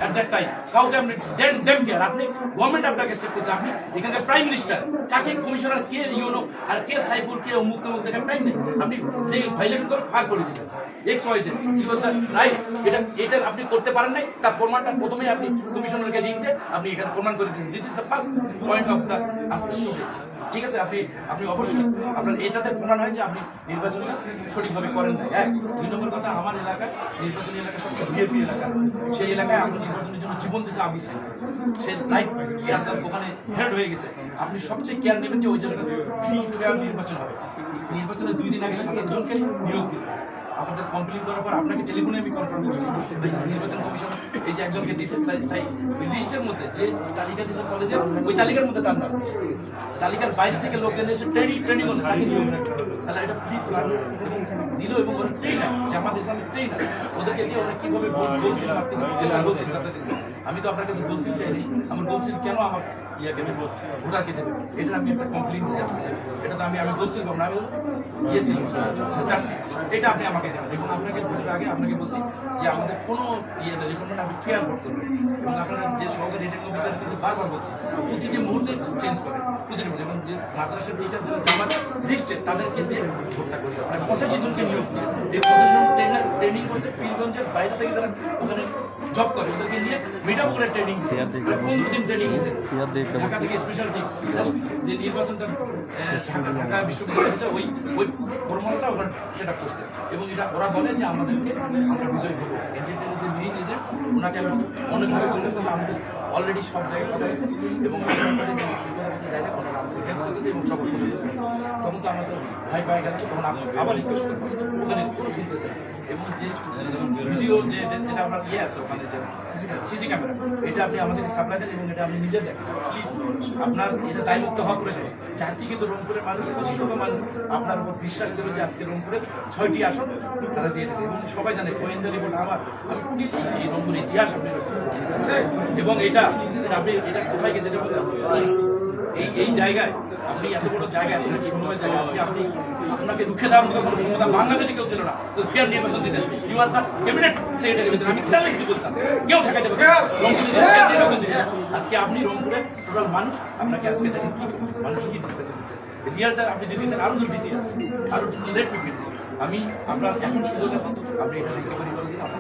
At that time কাউকে আপনি Dame care, আপনি গভর্নমেন্ট আপনাকে সেভ করছে, আপনি এখানকার প্রাইম মিনিস্টার, কাকে কমিশনার, কে ইউনো আর কে সাইফুল, কে অমুক তমুক দেখার টাইম নেই। আপনি যে ভাইলেশন করে ফাঁক করে দিলেন X Y Z, you are the right, এটা আপনি করতে পারেন নাই, তার প্রমাণটা প্রথমেই আপনি কমিশনারকে দিতে আপনি এখানে প্রমাণ করে দিন। This is the first point of the storage. ঠিক আছে, আপনি অবশ্যই আপনার এটাতে প্রমাণ হয় যে আপনি নির্বাচনটা সঠিকভাবে করেন না। এক, দুই নম্বর কথা, আমার এলাকায় নির্বাচনী এলাকা সবচেয়ে ভিআইপি এলাকা, সেই এলাকায় আপনি নির্বাচনের জন্য জীবন দিয়েছে আবু সাইদ, সে লাইফ ওখানে হেড হয়ে গেছে। আপনি সবচেয়ে কেয়ার নেবেন যে ওই জায়গাটা ফ্রি ফেয়ার নির্বাচন হবে। নির্বাচনের 2 দিন আগে 7 জনকে নিয়োগ দিন। আমাদের কমপ্লেন করার পর আপনাকে টেলিফোনে আমি কনফার্ম করছি, নির্বাচন কমিশন এই যে একজনকে দিয়েছে, তাই ওই লিস্টের মধ্যে যে তালিকা দিয়েছে কলেজে, ওই তালিকার মধ্যে তার নাম, তালিকার বাইরে থেকে লোকজন এসে ট্রেনিং করছে, তাকে নিয়োগ তাহলে এটা ফ্রি ফ্লার এবং দিল। এবং ওরা ট্রেনার, জামাত ইসলামের ট্রেনার, ওদেরকে দিয়ে ওরা কিভাবে বলছিল আমি তো আপনার কাছে বলছি চাইনি, আমার বলছি কেন আমার ইয়াকে দেবো, ভোটারকে দেবে, এটা আমি একটা কমপ্লেন দিচ্ছি। এটা তো আমি বলছিলাম না, আমি ইয়েছিলাম চাচ্ছি, এটা আপনি আমাকে দেবেন। এবং আপনাকে ভোটের আগে আপনাকে বলছি যে আমাদের কোনো ইয়ে রিকমেন্ড আপনি ফেয়ার ভোট করবেন। এবং আপনারা যে সহকারী রিটার্নিং অফিসারের কাছে বারবার বলছি প্রতিটি মুহূর্তে চেঞ্জ করেন, প্রতিটি মুহূর্তে। এবং যে মাদ্রাসার টিচার যারা জামাত লিস্টে তাদেরকে দিয়ে ভোটটা করছে, মানে 85 জনকে নিয়োগ করছে, যে 85 জন ট্রেনিং করছে পীরগঞ্জের বাইরে থেকে যারা ওখানে জব করে, ওদেরকে নিয়ে মিঠাপুরে ট্রেনিং দিচ্ছে, 15 দিন ট্রেনিং দিচ্ছে ঢাকা থেকে স্পেশাল টিম, যে নির্বাচনটা ঢাকা বিশ্ববিদ্যালয় ওই ফর্মুলাটা ওরা সেট আপ করছে। এবং এটা ওরা বলে যে আমাদেরকে আমরা বিজয় হবো। ক্যান্ডিডেটের যে মেইন এজেন্ট, ওনাকে আমি অনেকভাবে বলে যে আমাদের অলরেডি সব জায়গায় কথা হয়েছে এবং জায়গায় ওনারা আমাদের হেল্প করেছে এবং সব তখন তো আমাদের ভাই পায়ে গেছে, তখন আবার রিকোয়েস্ট করবো ওখানে কোনো শুনতেছে না। এবং যে ভিডিও যেটা আমার ইয়ে আছে ওখানে যে সিসি ক্যামেরা, এটা আপনি আমাদেরকে সাপ্লাই দেন এবং এটা আপনি নিজে দেখেন প্লিজ। আপনার এটা দায়মুক্ত হওয়া প্রয়োজন। জাতি কিন্তু রংপুরের মানুষ, 25 লক্ষ মানুষ আপনার উপর বিশ্বাস ছিল যে আজকে রংপুরের 6টি আসন তারা দিয়ে দিয়েছে। এবং সবাই জানে গোয়েন্দা রিপোর্ট আমি পুলিশ এই রংপুরের ইতিহাস আপনি এবং এটা আপনি এটা কোথায় গেছে এই জায়গায় আপনি এত বড় জায়গায় এত সময়ের জায়গায় আজকে আপনি আপনাকে রুখে দেওয়ার মতো কোনো ক্ষমতা বাংলাদেশে কেউ ছিল না। তো ফেয়ার নির্বাচন দিতেন, you are the cabinet secretary হতেন, আমি চ্যালেঞ্জ বলতাম কেউ ঠেকাতে পারবে আজকে আপনি রংপুরে টোটাল মানুষ আপনাকে আজকে দেখেন কি মানুষ কি দিতে দিতেছে, রিয়ালটা আপনি দিতেন আরো তো বিজি আছে, আরো লেট আমি আপনার এখন সুযোগ আছে, আপনি এটা রিকভারি করে দিন।